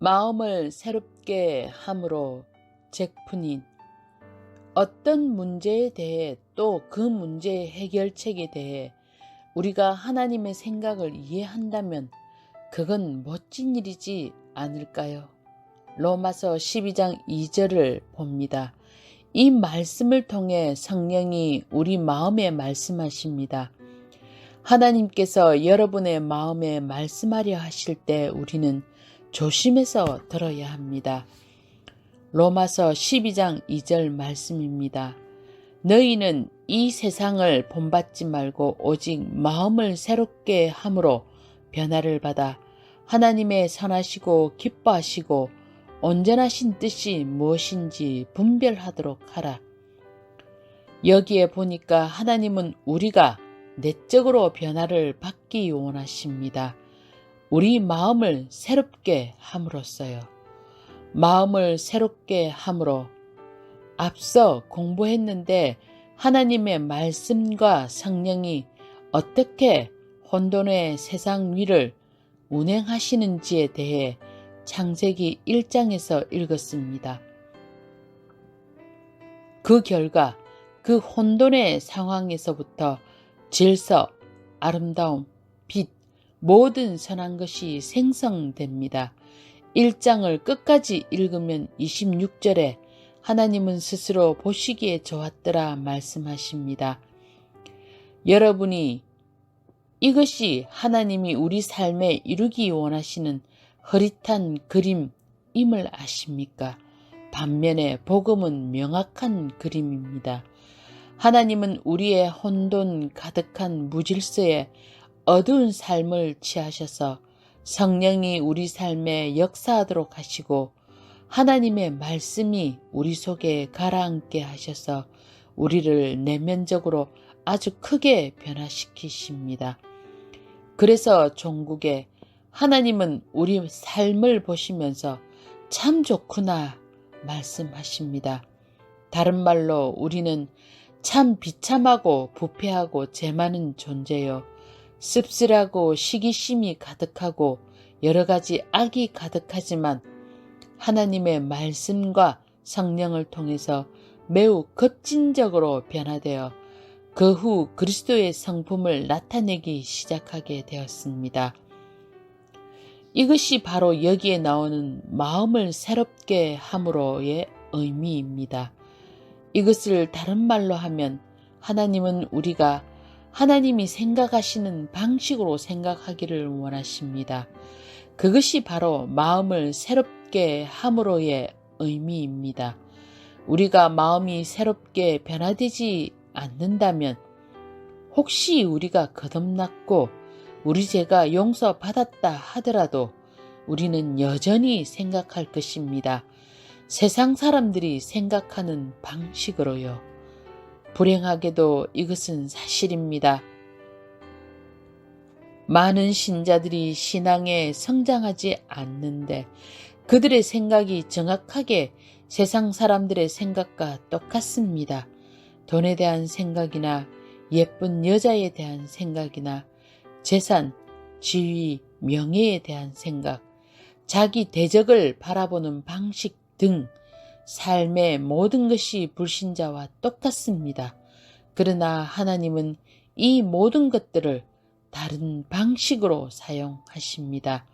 마음을 새롭게 함으로 잭프닌. 어떤 문제에 대해 또 그 문제의 해결책에 대해 우리가 하나님의 생각을 이해한다면 그건 멋진 일이지 않을까요? 로마서 12장 2절을 봅니다. 이 말씀을 통해 성령이 우리 마음에 말씀하십니다. 하나님께서 여러분의 마음에 말씀하려 하실 때 우리는 조심해서 들어야 합니다. 로마서 12장 2절 말씀입니다. 너희는 이 세상을 본받지 말고 오직 마음을 새롭게 함으로 변화를 받아 하나님의 선하시고 기뻐하시고 온전하신 뜻이 무엇인지 분별하도록 하라. 여기에 보니까 하나님은 우리가 내적으로 변화를 받기 원하십니다. 우리 마음을 새롭게 함으로써요. 마음을 새롭게 함으로 앞서 공부했는데 하나님의 말씀과 성령이 어떻게 혼돈의 세상 위를 운행하시는지에 대해 창세기 1장에서 읽었습니다. 그 결과 그 혼돈의 상황에서부터 질서, 아름다움, 빛, 모든 선한 것이 생성됩니다. 1장을 끝까지 읽으면 26절에 하나님은 스스로 보시기에 좋았더라 말씀하십니다. 여러분이 이것이 하나님이 우리 삶에 이루기 원하시는 흐릿한 그림임을 아십니까? 반면에 복음은 명확한 그림입니다. 하나님은 우리의 혼돈 가득한 무질서에 어두운 삶을 취하셔서 성령이 우리 삶에 역사하도록 하시고 하나님의 말씀이 우리 속에 가라앉게 하셔서 우리를 내면적으로 아주 크게 변화시키십니다. 그래서 종국에 하나님은 우리 삶을 보시면서 참 좋구나 말씀하십니다. 다른 말로 우리는 참 비참하고 부패하고 죄 많은 존재요. 씁쓸하고 시기심이 가득하고 여러 가지 악이 가득하지만 하나님의 말씀과 성령을 통해서 매우 급진적으로 변화되어 그 후 그리스도의 성품을 나타내기 시작하게 되었습니다. 이것이 바로 여기에 나오는 마음을 새롭게 함으로의 의미입니다. 이것을 다른 말로 하면 하나님은 우리가 하나님이 생각하시는 방식으로 생각하기를 원하십니다. 그것이 바로 마음을 새롭게 함으로의 의미입니다. 우리가 마음이 새롭게 변화되지 않는다면 혹시 우리가 거듭났고 우리 죄가 용서받았다 하더라도 우리는 여전히 생각할 것입니다. 세상 사람들이 생각하는 방식으로요. 불행하게도 이것은 사실입니다. 많은 신자들이 신앙에 성장하지 않는데 그들의 생각이 정확하게 세상 사람들의 생각과 똑같습니다. 돈에 대한 생각이나 예쁜 여자에 대한 생각이나 재산, 지위, 명예에 대한 생각, 자기 대적을 바라보는 방식 등 삶의 모든 것이 불신자와 똑같습니다. 그러나 하나님은 이 모든 것들을 다른 방식으로 사용하십니다.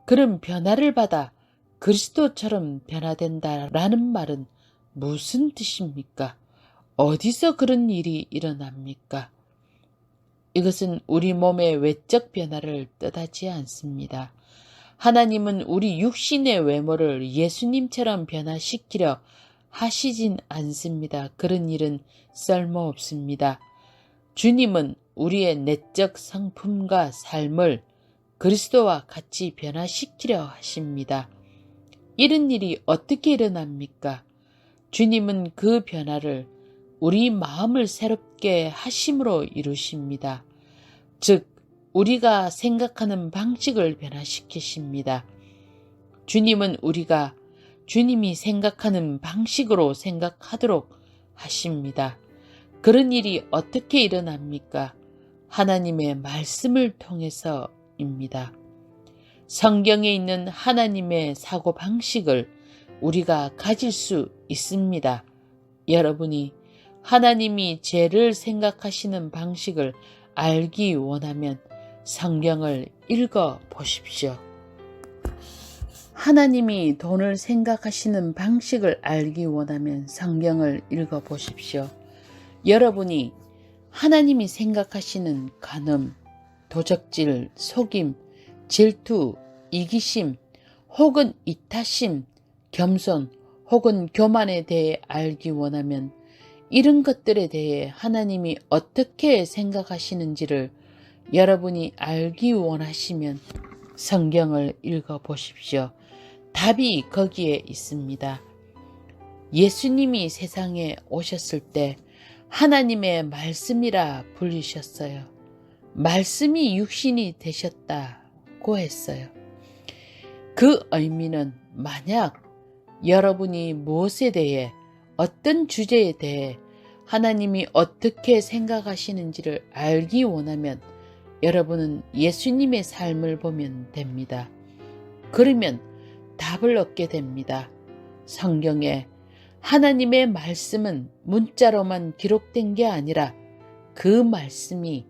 그런 변화를 받아 그리스도처럼 변화된다라는 말은 무슨 뜻입니까? 어디서 그런 일이 일어납니까? 이것은 우리 몸의 외적 변화를 뜻하지 않습니다. 하나님은 우리 육신의 외모를 예수님처럼 변화시키려 하시진 않습니다. 그런 일은 쓸모없습니다. 주님은 우리의 내적 성품과 삶을 그리스도와 같이 변화시키려 하십니다. 이런 일이 어떻게 일어납니까? 주님은 그 변화를 우리 마음을 새롭게 하심으로 이루십니다. 즉, 우리가 생각하는 방식을 변화시키십니다. 주님은 우리가 주님이 생각하는 방식으로 생각하도록 하십니다. 그런 일이 어떻게 일어납니까? 하나님의 말씀을 통해서입니다. 성경에 있는 하나님의 사고 방식을 우리가 가질 수 있습니다. 여러분이 하나님이 죄를 생각하시는 방식을 알기 원하면 성경을 읽어 보십시오. 하나님이 돈을 생각하시는 방식을 알기 원하면 성경을 읽어 보십시오. 여러분이 하나님이 생각하시는 간음, 도적질, 속임, 질투, 이기심, 혹은 이타심, 겸손, 혹은 교만에 대해 알기 원하면 이런 것들에 대해 하나님이 어떻게 생각하시는지를 여러분이 알기 원하시면 성경을 읽어 보십시오. 답이 거기에 있습니다. 예수님이 세상에 오셨을 때 하나님의 말씀이라 불리셨어요. 말씀이 육신이 되셨다고 했어요. 그 의미는 만약 여러분이 무엇에 대해, 어떤 주제에 대해 하나님이 어떻게 생각하시는지를 알기 원하면 여러분은 예수님의 삶을 보면 됩니다. 그러면 답을 얻게 됩니다. 성경에 하나님의 말씀은 문자로만 기록된 게 아니라 그 말씀이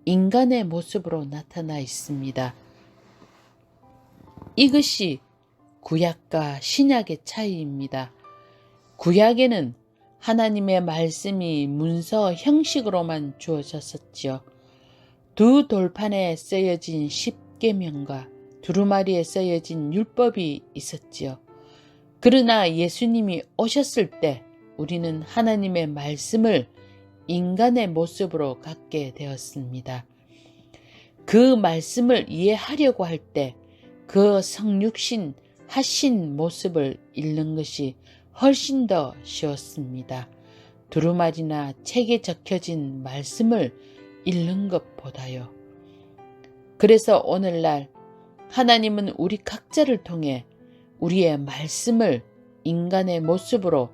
인간의 모습으로 나타나 있습니다. 이것이 구약과 신약의 차이입니다. 구약에는 하나님의 말씀이 문서 형식으로만 주어졌었지요. 두 돌판에 쓰여진 십계명과 두루마리에 쓰여진 율법이 있었지요. 그러나 예수님이 오셨을 때 우리는 하나님의 말씀을 인간의 모습으로 갖게 되었습니다. 그 말씀을 이해하려고 할 때 그 성육신 하신 모습을 읽는 것이 훨씬 더 쉬웠습니다. 두루마리나 책에 적혀진 말씀을 읽는 것보다요. 그래서 오늘날 하나님은 우리 각자를 통해 우리의 말씀을 인간의 모습으로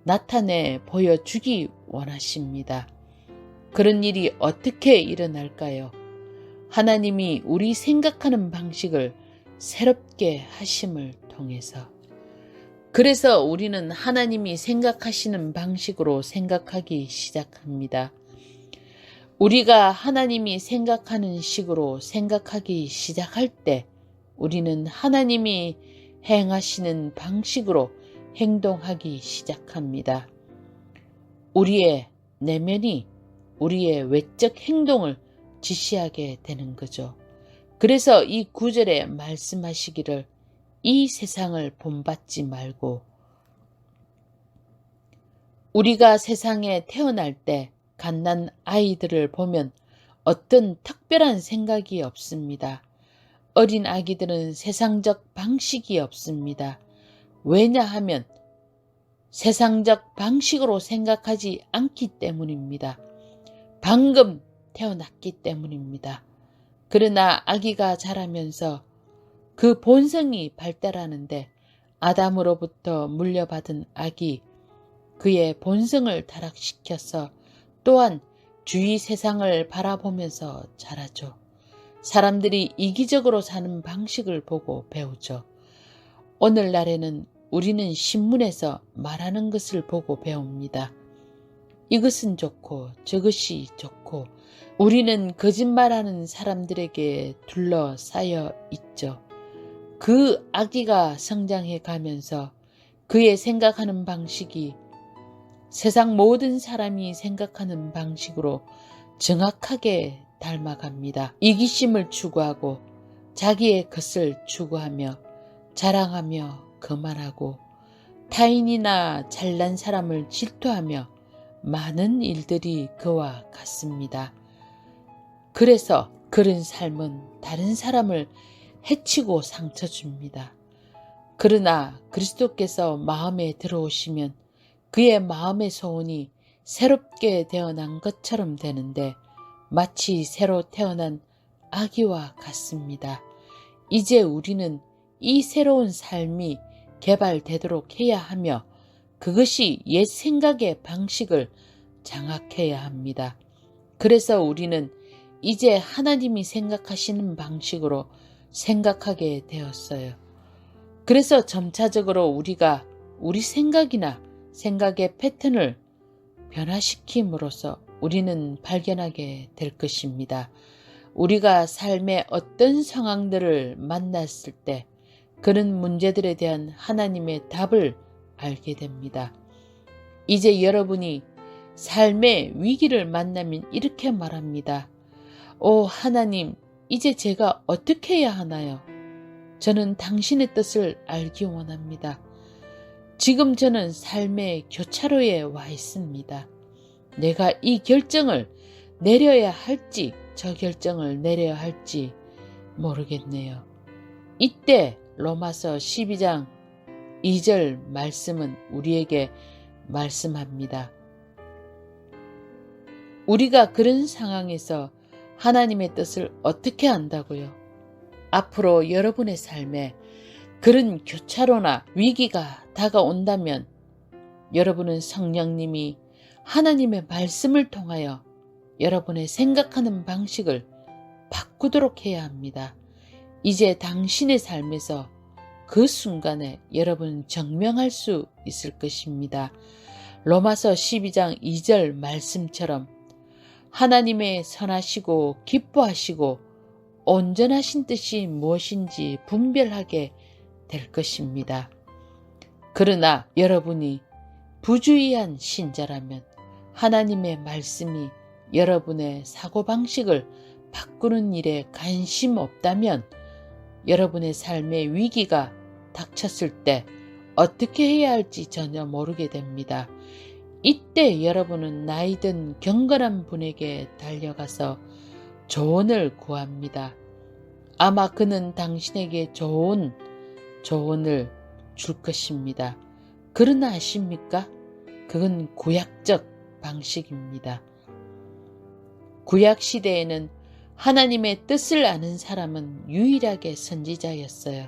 나타내 보여주기 원하십니다. 그런 일이 어떻게 일어날까요? 하나님이 우리 생각하는 방식을 새롭게 하심을 통해서. 그래서 우리는 하나님이 생각하시는 방식으로 생각하기 시작합니다. 우리가 하나님이 생각하는 식으로 생각하기 시작할 때 우리는 하나님이 행하시는 방식으로 행동하기 시작합니다. 우리의 내면이 우리의 외적 행동을 지시하게 되는 거죠. 그래서 이 구절에 말씀하시기를 이 세상을 본받지 말고, 우리가 세상에 태어날 때 갓난 아이들을 보면 어떤 특별한 생각이 없습니다. 어린 아기들은 세상적 방식이 없습니다. 왜냐하면 세상적 방식으로 생각하지 않기 때문입니다. 방금 태어났기 때문입니다. 그러나 아기가 자라면서 그 본성이 발달하는데 아담으로부터 물려받은 악이 그의 본성을 타락시켜서 또한 주위 세상을 바라보면서 자라죠. 사람들이 이기적으로 사는 방식을 보고 배우죠. 오늘날에는 우리는 신문에서 말하는 것을 보고 배웁니다. 이것은 좋고 저것이 좋고 우리는 거짓말하는 사람들에게 둘러싸여 있죠. 그 아기가 성장해 가면서 그의 생각하는 방식이 세상 모든 사람이 생각하는 방식으로 정확하게 닮아갑니다. 이기심을 추구하고 자기의 것을 추구하며 자랑하며 거만하고 타인이나 잘난 사람을 질투하며 많은 일들이 그와 같습니다. 그래서 그런 삶은 다른 사람을 해치고 상처 줍니다. 그러나 그리스도께서 마음에 들어오시면 그의 마음의 소원이 새롭게 태어난 것처럼 되는데 마치 새로 태어난 아기와 같습니다. 이제 우리는 이 새로운 삶이 개발되도록 해야 하며 그것이 옛 생각의 방식을 장악해야 합니다. 그래서 우리는 이제 하나님이 생각하시는 방식으로 생각하게 되었어요. 그래서 점차적으로 우리가 우리 생각이나 생각의 패턴을 변화시킴으로써 우리는 발견하게 될 것입니다. 우리가 삶의 어떤 상황들을 만났을 때 그런 문제들에 대한 하나님의 답을 알게 됩니다. 이제 여러분이 삶의 위기를 만나면 이렇게 말합니다. 오 하나님, 이제 제가 어떻게 해야 하나요? 저는 당신의 뜻을 알기 원합니다. 지금 저는 삶의 교차로에 와 있습니다. 내가 이 결정을 내려야 할지 저 결정을 내려야 할지 모르겠네요. 이때 로마서 12장 2절 말씀은 우리에게 말씀합니다. 우리가 그런 상황에서 하나님의 뜻을 어떻게 안다고요? 앞으로 여러분의 삶에 그런 교차로나 위기가 다가온다면 여러분은 성령님이 하나님의 말씀을 통하여 여러분의 생각하는 방식을 바꾸도록 해야 합니다. 이제 당신의 삶에서 그 순간에 여러분은 증명할 수 있을 것입니다. 로마서 12장 2절 말씀처럼 하나님의 선하시고 기뻐하시고 온전하신 뜻이 무엇인지 분별하게 될 것입니다. 그러나 여러분이 부주의한 신자라면 하나님의 말씀이 여러분의 사고방식을 바꾸는 일에 관심 없다면 여러분의 삶의 위기가 닥쳤을 때 어떻게 해야 할지 전혀 모르게 됩니다. 이때 여러분은 나이든 경건한 분에게 달려가서 조언을 구합니다. 아마 그는 당신에게 좋은 조언을 줄 것입니다. 그러나 아십니까? 그건 구약적 방식입니다. 구약 시대에는 하나님의 뜻을 아는 사람은 유일하게 선지자였어요.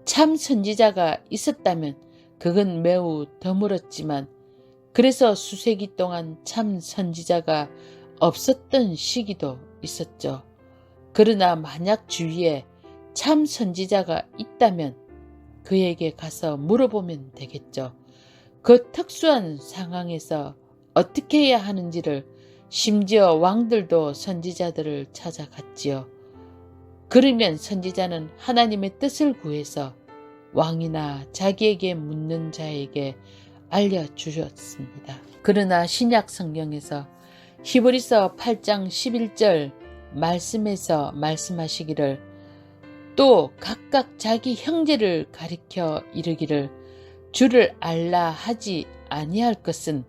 참 선지자가 있었다면 그건 매우 드물었지만 그래서 수세기 동안 참 선지자가 없었던 시기도 있었죠. 그러나 만약 주위에 참 선지자가 있다면 그에게 가서 물어보면 되겠죠. 그 특수한 상황에서 어떻게 해야 하는지를 심지어 왕들도 선지자들을 찾아갔지요. 그러면 선지자는 하나님의 뜻을 구해서 왕이나 자기에게 묻는 자에게 알려주셨습니다. 그러나 신약 성경에서 히브리서 8장 11절 말씀에서 말씀하시기를 또 각각 자기 형제를 가리켜 이르기를 주를 알라 하지 아니할 것은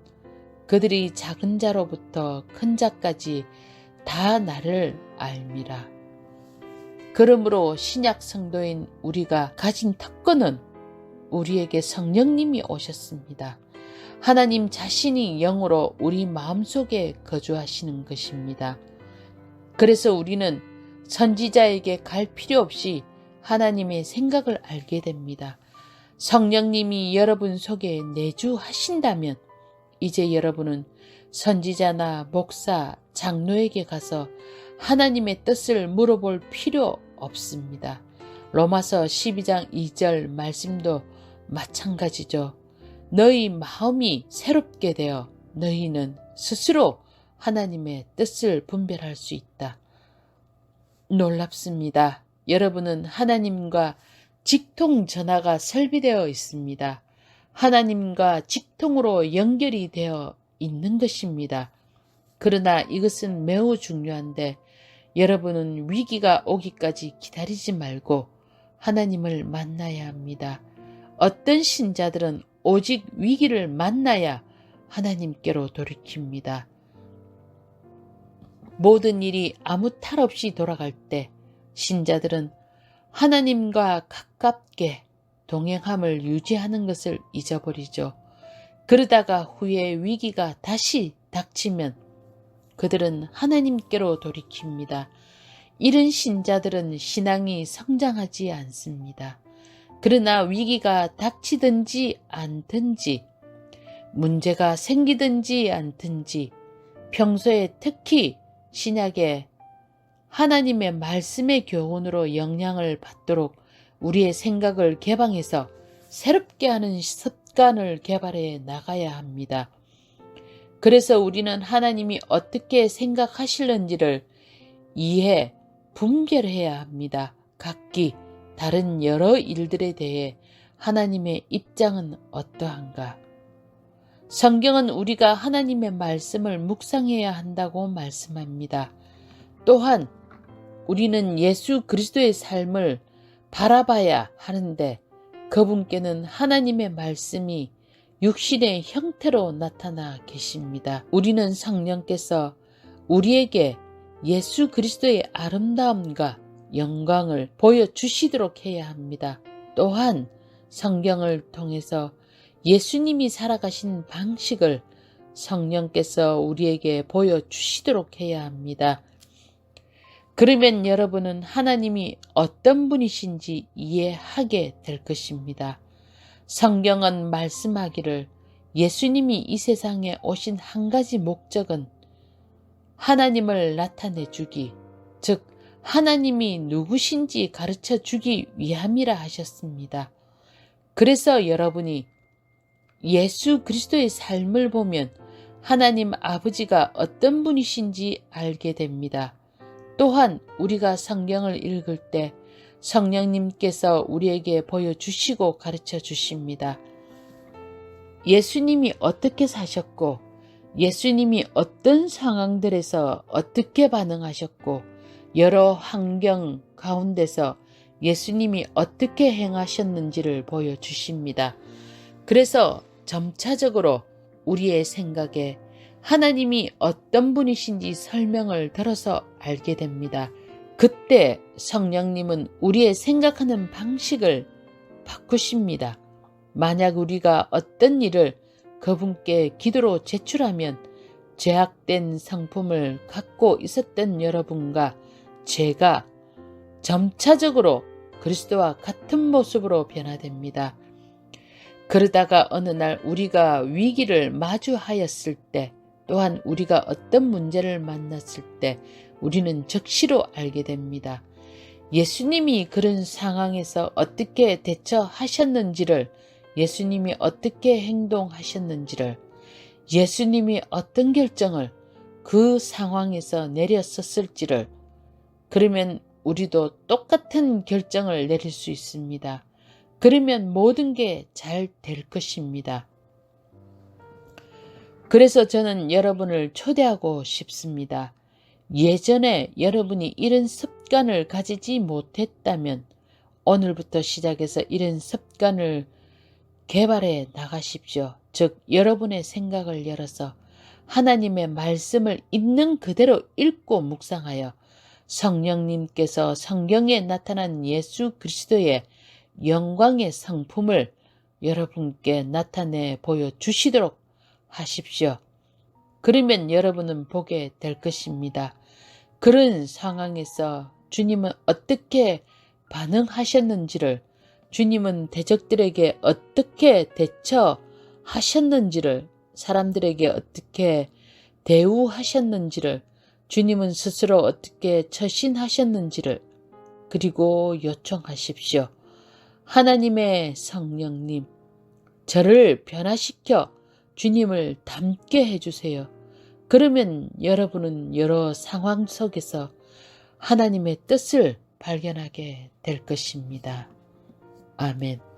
그들이 작은 자로부터 큰 자까지 다 나를 알미라. 그러므로 신약 성도인 우리가 가진 특권은 우리에게 성령님이 오셨습니다. 하나님 자신이 영으로 우리 마음속에 거주하시는 것입니다. 그래서 우리는 선지자에게 갈 필요 없이 하나님의 생각을 알게 됩니다. 성령님이 여러분 속에 내주하신다면 이제 여러분은 선지자나 목사, 장로에게 가서 하나님의 뜻을 물어볼 필요 없습니다. 로마서 12장 2절 말씀도 마찬가지죠. 너희 마음이 새롭게 되어 너희는 스스로 하나님의 뜻을 분별할 수 있다. 놀랍습니다. 여러분은 하나님과 직통 전화가 설비되어 있습니다. 하나님과 직통으로 연결이 되어 있는 것입니다. 그러나 이것은 매우 중요한데 여러분은 위기가 오기까지 기다리지 말고 하나님을 만나야 합니다. 어떤 신자들은 오직 위기를 만나야 하나님께로 돌이킵니다. 모든 일이 아무 탈 없이 돌아갈 때 신자들은 하나님과 가깝게 동행함을 유지하는 것을 잊어버리죠. 그러다가 후에 위기가 다시 닥치면 그들은 하나님께로 돌이킵니다. 이런 신자들은 신앙이 성장하지 않습니다. 그러나 위기가 닥치든지 않든지 문제가 생기든지 않든지 평소에 특히 신약에 하나님의 말씀의 교훈으로 영향을 받도록 우리의 생각을 개방해서 새롭게 하는 습관을 개발해 나가야 합니다. 그래서 우리는 하나님이 어떻게 생각하실는지를 이해, 분별해야 합니다. 각기 다른 여러 일들에 대해 하나님의 입장은 어떠한가? 성경은 우리가 하나님의 말씀을 묵상해야 한다고 말씀합니다. 또한 우리는 예수 그리스도의 삶을 바라봐야 하는데 그분께는 하나님의 말씀이 육신의 형태로 나타나 계십니다. 우리는 성령께서 우리에게 예수 그리스도의 아름다움과 영광을 보여주시도록 해야 합니다. 또한 성경을 통해서 예수님이 살아가신 방식을 성령께서 우리에게 보여주시도록 해야 합니다. 그러면 여러분은 하나님이 어떤 분이신지 이해하게 될 것입니다. 성경은 말씀하기를 예수님이 이 세상에 오신 한 가지 목적은 하나님을 나타내 주기, 즉 하나님이 누구신지 가르쳐 주기 위함이라 하셨습니다. 그래서 여러분이 예수 그리스도의 삶을 보면 하나님 아버지가 어떤 분이신지 알게 됩니다. 또한 우리가 성경을 읽을 때 성령님께서 우리에게 보여주시고 가르쳐 주십니다. 예수님이 어떻게 사셨고 예수님이 어떤 상황들에서 어떻게 반응하셨고 여러 환경 가운데서 예수님이 어떻게 행하셨는지를 보여주십니다. 그래서 점차적으로 우리의 생각에 하나님이 어떤 분이신지 설명을 들어서 알게 됩니다. 그때 성령님은 우리의 생각하는 방식을 바꾸십니다. 만약 우리가 어떤 일을 그분께 기도로 제출하면 죄악된 성품을 갖고 있었던 여러분과 제가 점차적으로 그리스도와 같은 모습으로 변화됩니다. 그러다가 어느 날 우리가 위기를 마주하였을 때 또한 우리가 어떤 문제를 만났을 때 우리는 즉시로 알게 됩니다. 예수님이 그런 상황에서 어떻게 대처하셨는지를, 예수님이 어떻게 행동하셨는지를, 예수님이 어떤 결정을 그 상황에서 내렸었을지를, 그러면 우리도 똑같은 결정을 내릴 수 있습니다. 그러면 모든 게 잘 될 것입니다. 그래서 저는 여러분을 초대하고 싶습니다. 예전에 여러분이 이런 습관을 가지지 못했다면 오늘부터 시작해서 이런 습관을 개발해 나가십시오. 즉 여러분의 생각을 열어서 하나님의 말씀을 있는 그대로 읽고 묵상하여 성령님께서 성경에 나타난 예수 그리스도의 영광의 성품을 여러분께 나타내 보여주시도록 하십시오. 그러면 여러분은 보게 될 것입니다. 그런 상황에서 주님은 어떻게 반응하셨는지를, 주님은 대적들에게 어떻게 대처하셨는지를, 사람들에게 어떻게 대우하셨는지를, 주님은 스스로 어떻게 처신하셨는지를 그리고 요청하십시오. 하나님의 성령님, 저를 변화시켜 주님을 닮게 해주세요. 그러면 여러분은 여러 상황 속에서 하나님의 뜻을 발견하게 될 것입니다. 아멘.